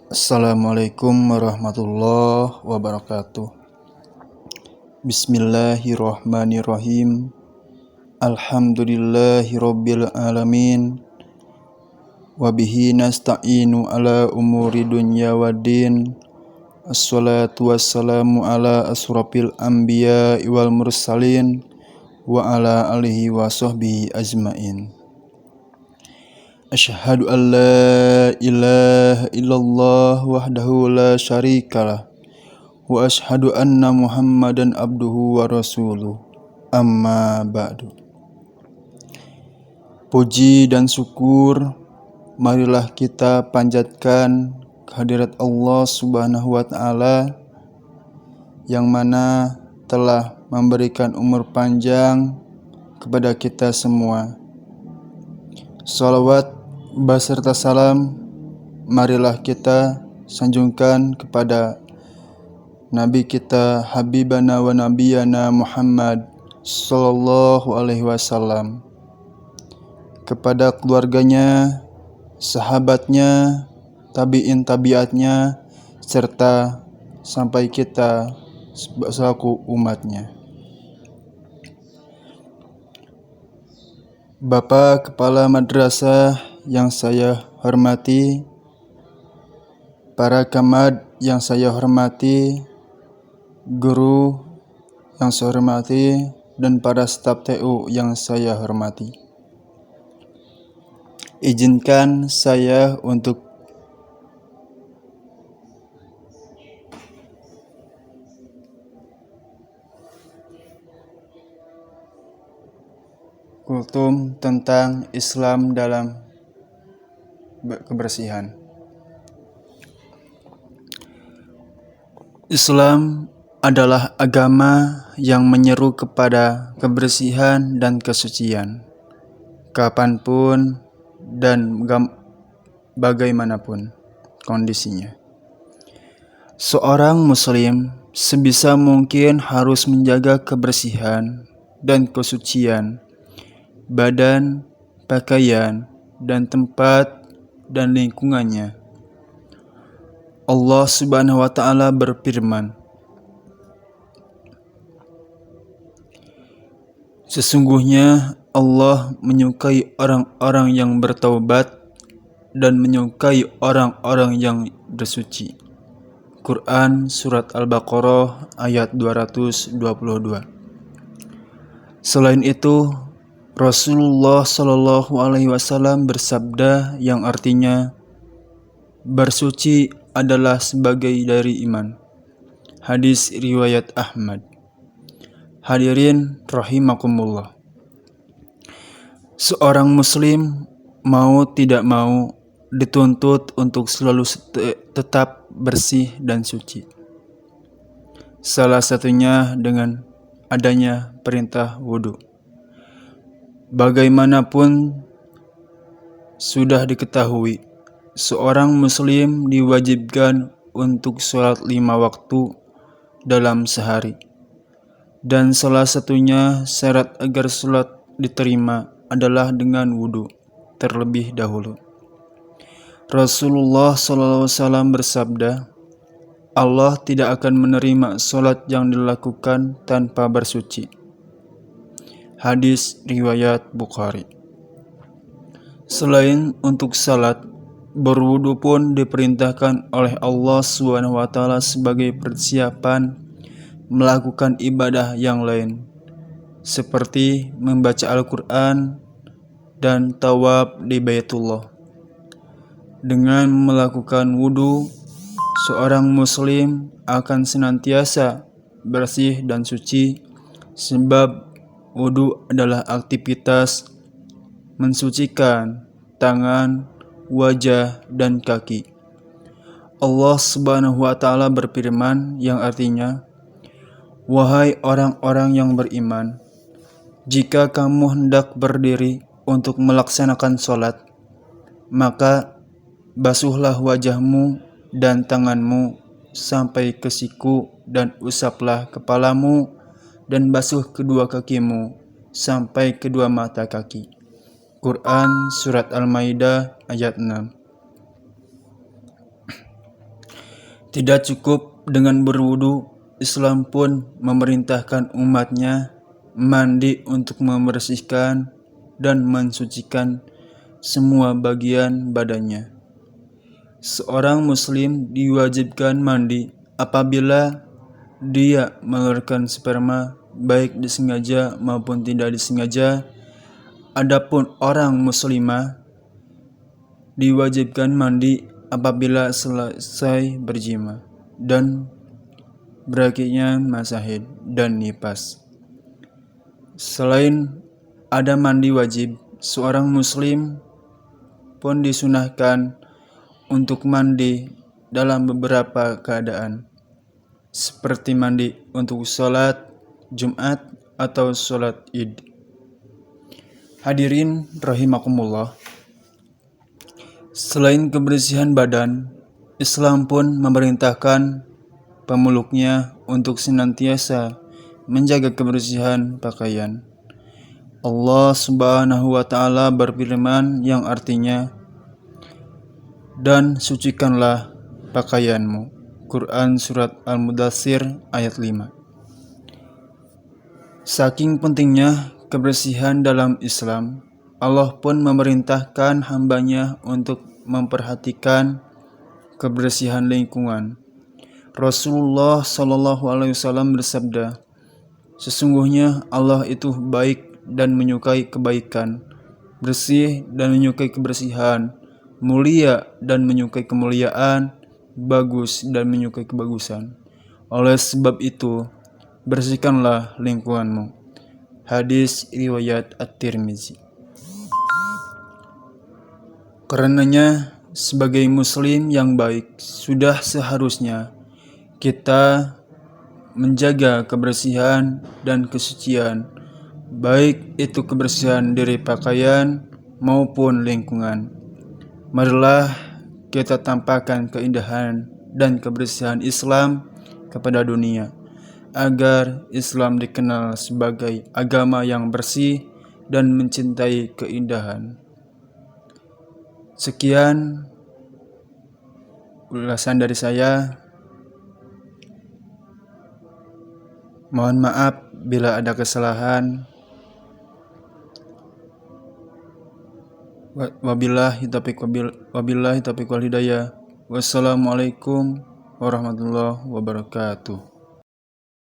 Assalamualaikum warahmatullahi wabarakatuh. Bismillahirrahmanirrahim. Alhamdulillahirabbil alamin. Wabihi nasta'inu ala umuri dunya waddin. Assalatu wassalamu ala asrofil anbiya wal mursalin wa ala alihi wa sahbihi ajmain. Asyhadu an la ilaha illallah wahdahu la syarikalah wa asyhadu anna Muhammadan abduhu wa rasuluh. Amma ba'du. Puji dan syukur marilah kita panjatkan kehadirat Allah Subhanahu wa taala yang mana telah memberikan umur panjang kepada kita semua. Salawat beserta salam marilah kita sanjungkan kepada Nabi kita Habibana wa Nabiyana Muhammad sallallahu alaihi wasallam, kepada keluarganya, sahabatnya, tabi'in tabiatnya, serta sampai kita selaku umatnya. Bapak Kepala Madrasah yang saya hormati, para camat yang saya hormati, guru yang saya hormati, dan para staf TU yang saya hormati. Izinkan saya untuk kultum tentang Islam dalam kebersihan. Islam adalah agama yang menyeru kepada kebersihan dan kesucian, kapanpun dan bagaimanapun kondisinya. Seorang muslim sebisa mungkin harus menjaga kebersihan dan kesucian badan, pakaian, dan tempat dan lingkungannya. Allah Subhanahu wa taala berfirman, sesungguhnya Allah menyukai orang-orang yang bertaubat dan menyukai orang-orang yang bersuci. Quran Surat Al-Baqarah ayat 222. Selain itu, Rasulullah Shallallahu Alaihi Wasallam bersabda yang artinya bersuci adalah sebagai dari iman. Hadis riwayat Ahmad. Hadirin rahimakumullah. Seorang muslim mau tidak mau dituntut untuk selalu tetap bersih dan suci. Salah satunya dengan adanya perintah wudhu. Bagaimanapun sudah diketahui, seorang muslim diwajibkan untuk sholat 5 waktu dalam sehari. Dan salah satunya syarat agar sholat diterima adalah dengan wudhu terlebih dahulu. Rasulullah SAW bersabda, Allah tidak akan menerima sholat yang dilakukan tanpa bersuci. Hadis riwayat Bukhari. Selain untuk salat, berwudu pun diperintahkan oleh Allah SWT sebagai persiapan melakukan ibadah yang lain, seperti membaca Al-Quran dan tawaf di Baitullah. Dengan melakukan wudu, seorang muslim akan senantiasa bersih dan suci, sebab wudu adalah aktivitas mensucikan tangan, wajah, dan kaki. Allah Subhanahu wa taala berfirman yang artinya, wahai orang-orang yang beriman, jika kamu hendak berdiri untuk melaksanakan sholat, maka basuhlah wajahmu dan tanganmu sampai ke siku, dan usaplah kepalamu dan basuh kedua kakimu sampai kedua mata kaki. Quran Surat Al-Maidah ayat 6. Tidak cukup dengan berwudu, Islam pun memerintahkan umatnya mandi untuk membersihkan dan mensucikan semua bagian badannya. Seorang muslim diwajibkan mandi apabila dia mengeluarkan sperma, baik disengaja maupun tidak disengaja. Adapun orang muslimah diwajibkan mandi apabila selesai berjima dan berakhirnya masa haid dan nifas. Selain ada mandi wajib, seorang muslim pun disunahkan untuk mandi dalam beberapa keadaan, seperti mandi untuk sholat Jumat atau sholat Id. Hadirin rahimakumullah. Selain kebersihan badan, Islam pun memerintahkan pemeluknya untuk senantiasa menjaga kebersihan pakaian. Allah Subhanahu wa Ta'ala berfirman yang artinya, "Dan sucikanlah pakaianmu." Quran Surat Al-Mudaththir ayat 5. Saking pentingnya kebersihan dalam Islam, Allah pun memerintahkan hambanya untuk memperhatikan kebersihan lingkungan. Rasulullah SAW bersabda, "Sesungguhnya Allah itu baik dan menyukai kebaikan, bersih dan menyukai kebersihan, mulia dan menyukai kemuliaan, bagus dan menyukai kebagusan. Oleh sebab itu, bersihkanlah lingkunganmu." Hadis riwayat At-Tirmizi. Karenanya, sebagai muslim yang baik, sudah seharusnya kita menjaga kebersihan dan kesucian, baik itu kebersihan dari pakaian maupun lingkungan. Marilah kita tampakkan keindahan dan kebersihan Islam kepada dunia, agar Islam dikenal sebagai agama yang bersih dan mencintai keindahan. Sekian ulasan dari saya. Mohon maaf bila ada kesalahan. Wabillahi taufiq wal hidayah. Wassalamualaikum warahmatullahi wabarakatuh.